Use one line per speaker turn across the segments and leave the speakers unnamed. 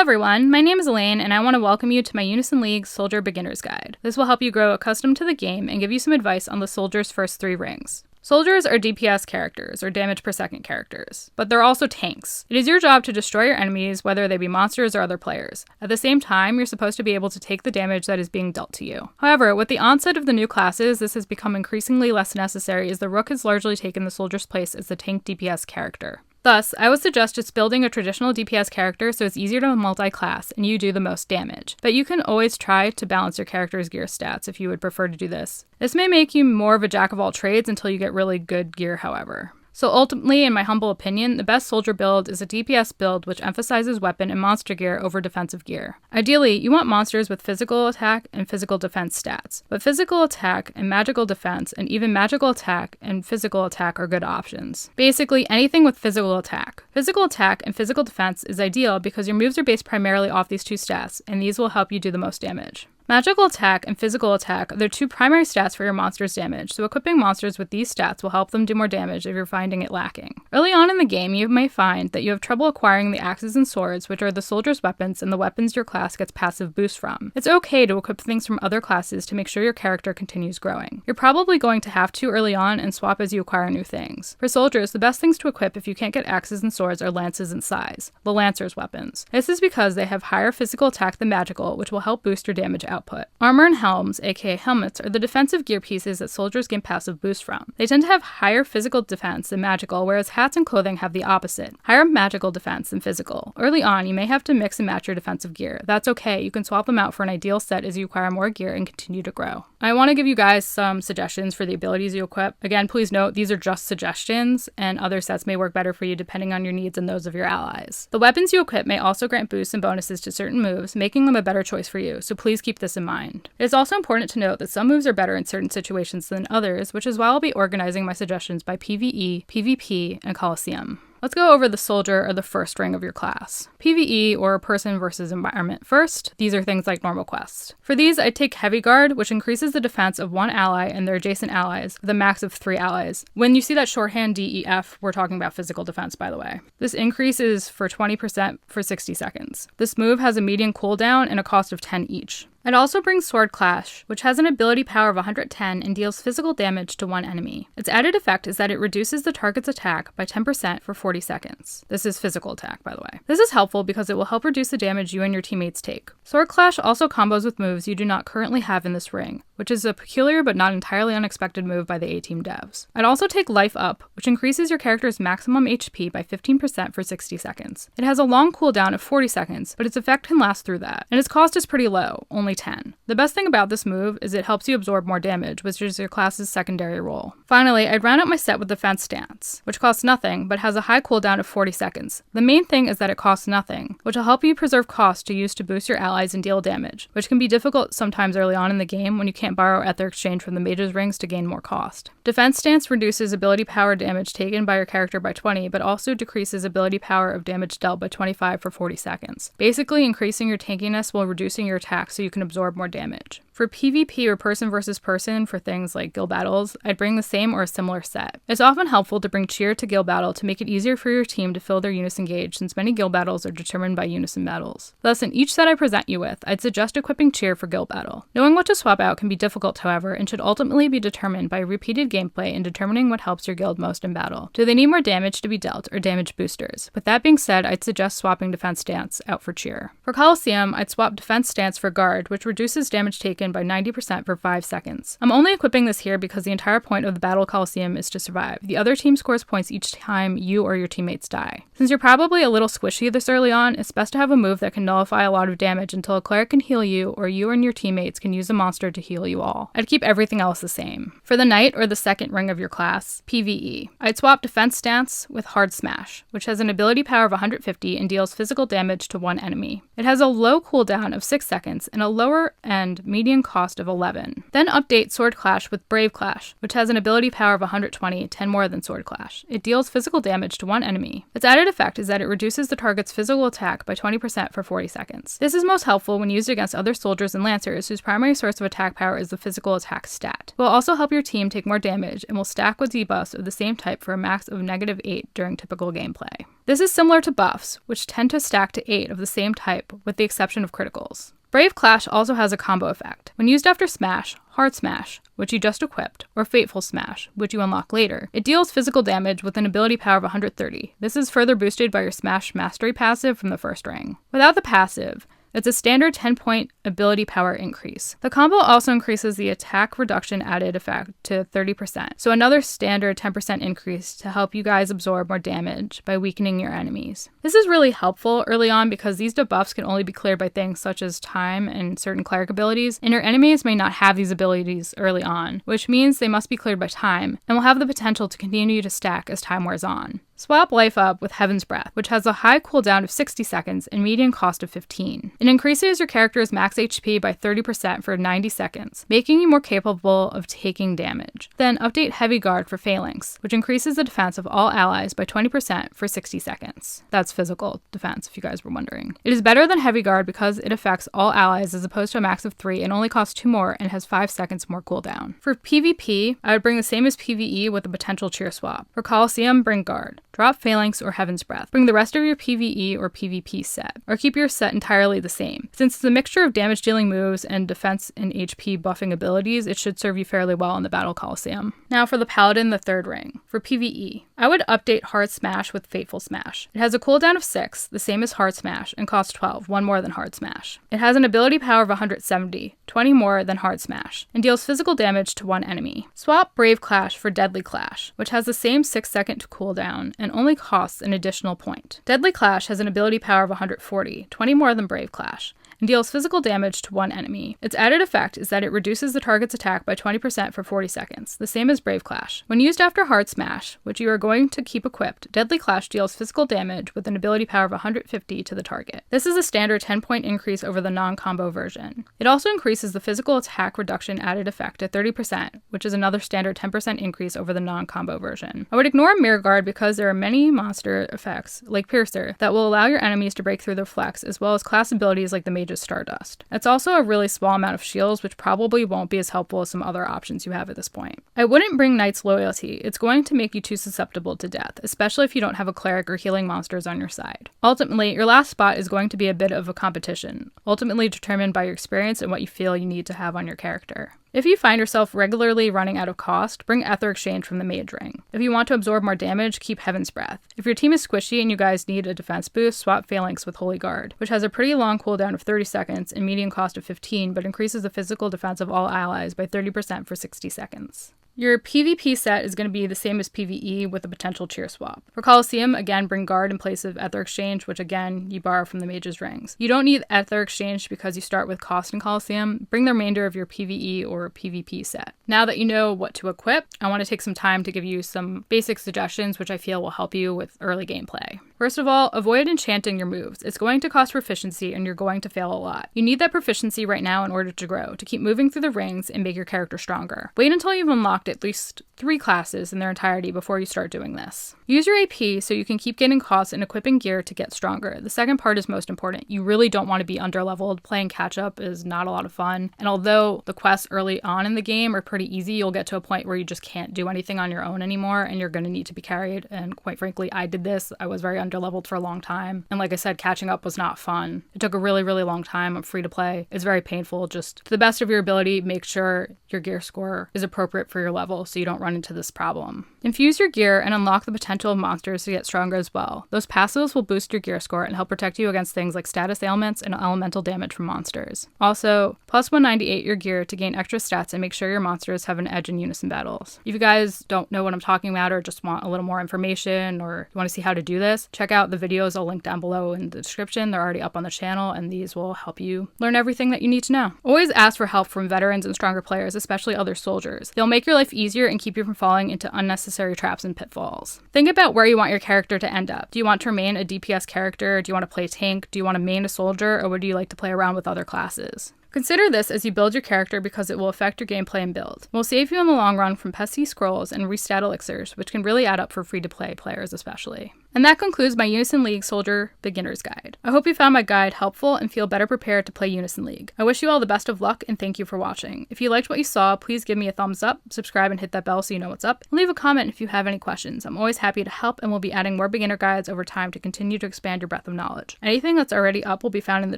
everyone, my name is Elaine, and I want to welcome you to my Unison League Soldier Beginner's Guide. This will help you grow accustomed to the game and give you some advice on the Soldier's first 3 rings. Soldiers are DPS characters, or damage per second characters, but they're also tanks. It is your job to destroy your enemies, whether they be monsters or other players. At the same time, you're supposed to be able to take the damage that is being dealt to you. However, with the onset of the new classes, this has become increasingly less necessary as the Rook has largely taken the Soldier's place as the tank DPS character. Thus, I would suggest just building a traditional DPS character so it's easier to multi-class and you do the most damage. But you can always try to balance your character's gear stats if you would prefer to do this. This may make you more of a jack of all trades until you get really good gear, however. So ultimately, in my humble opinion, the best soldier build is a DPS build which emphasizes weapon and monster gear over defensive gear. Ideally, you want monsters with physical attack and physical defense stats, but physical attack and magical defense and even magical attack and physical attack are good options. Basically, anything with physical attack. Physical attack and physical defense is ideal because your moves are based primarily off these 2 stats, and these will help you do the most damage. Magical attack and physical attack are the 2 primary stats for your monster's damage, so equipping monsters with these stats will help them do more damage if you're finding it lacking. Early on in the game, you may find that you have trouble acquiring the axes and swords, which are the soldier's weapons and the weapons your class gets passive boost from. It's okay to equip things from other classes to make sure your character continues growing. You're probably going to have to early on and swap as you acquire new things. For soldiers, the best things to equip if you can't get axes and swords are lances and scythes, the lancer's weapons. This is because they have higher physical attack than magical, which will help boost your damage output. Armor and helms, aka helmets, are the defensive gear pieces that soldiers gain passive boost from. They tend to have higher physical defense than magical, whereas hats and clothing have the opposite, higher magical defense than physical. Early on, you may have to mix and match your defensive gear. That's okay, you can swap them out for an ideal set as you acquire more gear and continue to grow. I want to give you guys some suggestions for the abilities you equip. Again, please note, these are just suggestions, and other sets may work better for you depending on your needs and those of your allies. The weapons you equip may also grant boosts and bonuses to certain moves, making them a better choice for you, so please keep this in mind. It is also important to note that some moves are better in certain situations than others, which is why I'll be organizing my suggestions by PvE, PvP, and Coliseum. Let's go over the soldier or the first ring of your class. PvE, or person versus environment first. These are things like normal quests. For these, I'd take Heavy Guard, which increases the defense of 1 ally and their adjacent allies with a max of 3 allies. When you see that shorthand DEF, we're talking about physical defense, by the way. This increase is for 20% for 60 seconds. This move has a median cooldown and a cost of 10 each. It also brings Sword Clash, which has an ability power of 110 and deals physical damage to 1 enemy. Its added effect is that it reduces the target's attack by 10% for 40 seconds. This is physical attack, by the way. This is helpful because it will help reduce the damage you and your teammates take. Sword Clash also combos with moves you do not currently have in this ring, which is a peculiar but not entirely unexpected move by the A-Team devs. I'd also take Life Up, which increases your character's maximum HP by 15% for 60 seconds. It has a long cooldown of 40 seconds, but its effect can last through that, and its cost is pretty low, only 10. The best thing about this move is it helps you absorb more damage, which is your class's secondary role. Finally, I'd round out my set with Defense Stance, which costs nothing, but has a high cooldown of 40 seconds. The main thing is that it costs nothing, which will help you preserve cost to use to boost your allies and deal damage, which can be difficult sometimes early on in the game when you can't borrow Ether Exchange from the mage's rings to gain more cost. Defense Stance reduces ability power damage taken by your character by 20, but also decreases ability power of damage dealt by 25 for 40 seconds, basically increasing your tankiness while reducing your attack so you can absorb more damage. For PvP or person versus person for things like guild battles, I'd bring the same or a similar set. It's often helpful to bring cheer to guild battle to make it easier for your team to fill their unison gauge, since many guild battles are determined by unison battles. Thus, in each set I present you with, I'd suggest equipping cheer for guild battle. Knowing what to swap out can be difficult, however, and should ultimately be determined by repeated gameplay and determining what helps your guild most in battle. Do they need more damage to be dealt, or damage boosters? With that being said, I'd suggest swapping Defense Stance out for cheer. For Coliseum, I'd swap Defense Stance for Guard, which reduces damage taken by 90% for 5 seconds. I'm only equipping this here because the entire point of the Battle Coliseum is to survive. The other team scores points each time you or your teammates die. Since you're probably a little squishy this early on, it's best to have a move that can nullify a lot of damage until a cleric can heal you, or you and your teammates can use a monster to heal you all. I'd keep everything else the same. For the knight, or the second ring of your class, PvE, I'd swap Defense Stance with Hard Smash, which has an ability power of 150 and deals physical damage to 1 enemy. It has a low cooldown of 6 seconds and a lower and medium median cost of 11. Then update Sword Clash with Brave Clash, which has an ability power of 120, 10 more than Sword Clash. It deals physical damage to one enemy. Its added effect is that it reduces the target's physical attack by 20% for 40 seconds. This is most helpful when used against other soldiers and lancers whose primary source of attack power is the physical attack stat. It will also help your team take more damage and will stack with debuffs of the same type for a max of -8 during typical gameplay. This is similar to buffs, which tend to stack to 8 of the same type with the exception of criticals. Brave Clash also has a combo effect. When used after Smash, Hard Smash, which you just equipped, or Fateful Smash, which you unlock later, it deals physical damage with an ability power of 130. This is further boosted by your Smash Mastery passive from the first ring. Without the passive, it's a standard 10-point ability power increase. The combo also increases the attack reduction added effect to 30%, so another standard 10% increase to help you guys absorb more damage by weakening your enemies. This is really helpful early on because these debuffs can only be cleared by things such as time and certain cleric abilities, and your enemies may not have these abilities early on, which means they must be cleared by time, and will have the potential to continue to stack as time wears on. Swap life up with Heaven's Breath, which has a high cooldown of 60 seconds and median cost of 15. It increases your character's max HP by 30% for 90 seconds, making you more capable of taking damage. Then update Heavy Guard for Phalanx, which increases the defense of all allies by 20% for 60 seconds. That's physical defense, if you guys were wondering. It is better than Heavy Guard because it affects all allies as opposed to a max of 3 and only costs 2 more and has 5 seconds more cooldown. For PvP, I would bring the same as PvE with a potential cheer swap. For Coliseum, bring Guard. Drop Phalanx or Heaven's Breath. Bring the rest of your PvE or PvP set, or keep your set entirely the same. Since it's a mixture of damage dealing moves and defense and HP buffing abilities, it should serve you fairly well in the Battle Coliseum. Now for the Paladin, the third ring. For PvE, I would update Hard Smash with Fateful Smash. It has a cooldown of 6, the same as Hard Smash, and costs 12, 1 more than Hard Smash. It has an ability power of 170, 20 more than Hard Smash, and deals physical damage to one enemy. Swap Brave Clash for Deadly Clash, which has the same 6-second cooldown and only costs an additional point. Deadly Clash has an ability power of 140, 20 more than Brave Clash, and deals physical damage to one enemy. Its added effect is that it reduces the target's attack by 20% for 40 seconds, the same as Brave Clash. When used after Hard Smash, which you are going to keep equipped, Deadly Clash deals physical damage with an ability power of 150 to the target. This is a standard 10-point increase over the non-combo version. It also increases the physical attack reduction added effect to 30%, which is another standard 10% increase over the non-combo version. I would ignore Mirror Guard because there are many monster effects, like Piercer, that will allow your enemies to break through their flex, as well as class abilities like the Mage's Stardust. It's also a really small amount of shields, which probably won't be as helpful as some other options you have at this point. I wouldn't bring Knight's Loyalty. It's going to make you too susceptible to death, especially if you don't have a cleric or healing monsters on your side. Ultimately, your last spot is going to be a bit of a competition, ultimately determined by your experience and what you feel you need to have on your character. If you find yourself regularly running out of cost, bring Ether Exchange from the Mage Ring. If you want to absorb more damage, keep Heaven's Breath. If your team is squishy and you guys need a defense boost, swap Phalanx with Holy Guard, which has a pretty long cooldown of 30 seconds and median cost of 15, but increases the physical defense of all allies by 30% for 60 seconds. Your PvP set is going to be the same as PvE with a potential cheer swap. For Coliseum, again, bring Guard in place of Ether Exchange, which again, you borrow from the Mage's Rings. You don't need Ether Exchange because you start with cost in Coliseum. Bring the remainder of your PvE or PvP set. Now that you know what to equip, I want to take some time to give you some basic suggestions which I feel will help you with early gameplay. First of all, avoid enchanting your moves. It's going to cost proficiency and you're going to fail a lot. You need that proficiency right now in order to grow, to keep moving through the rings and make your character stronger. Wait until you've unlocked at least 3 classes in their entirety before you start doing this. Use your AP so you can keep getting costs and equipping gear to get stronger. The second part is most important. You really don't want to be underleveled. Playing catch up is not a lot of fun. And although the quests early on in the game are pretty easy, you'll get to a point where you just can't do anything on your own anymore and you're going to need to be carried. And quite frankly, I did this. I was very underleveled for a long time. And like I said, catching up was not fun. It took a really, really long time. I'm free to play. It's very painful. Just to the best of your ability, make sure your gear score is appropriate for your level so you don't run into this problem. Infuse your gear and unlock the potential of monsters to get stronger as well. Those passives will boost your gear score and help protect you against things like status ailments and elemental damage from monsters. Also, plus 198 your gear to gain extra stats and make sure your monsters have an edge in unison battles. If you guys don't know what I'm talking about or just want a little more information or you want to see how to do this, check out the videos I'll link down below in the description. They're already up on the channel and these will help you learn everything that you need to know. Always ask for help from veterans and stronger players, especially other soldiers. They'll make your life easier and keep you from falling into unnecessary traps and pitfalls. Think about where you want your character to end up. Do you want to remain a DPS character? Do you want to play tank? Do you want to main a soldier? Or would you like to play around with other classes? Consider this as you build your character because it will affect your gameplay and build. It will save you in the long run from pesky scrolls and restat elixirs, which can really add up for free-to-play players especially. And that concludes my Unison League Soldier Beginner's Guide. I hope you found my guide helpful and feel better prepared to play Unison League. I wish you all the best of luck and thank you for watching. If you liked what you saw, please give me a thumbs up, subscribe and hit that bell so you know what's up, and leave a comment if you have any questions. I'm always happy to help and we'll be adding more beginner guides over time to continue to expand your breadth of knowledge. Anything that's already up will be found in the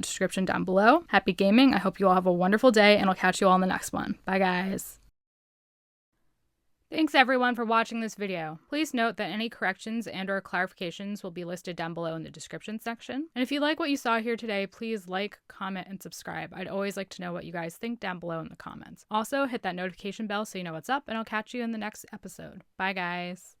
description down below. Happy gaming, I hope you all have a wonderful day and I'll catch you all in the next one. Bye guys! Thanks everyone for watching this video. Please note that any corrections and or clarifications will be listed down below in the description section. And if you like what you saw here today, please like, comment, and subscribe. I'd always like to know what you guys think down below in the comments. Also, hit that notification bell so you know what's up, and I'll catch you in the next episode. Bye guys!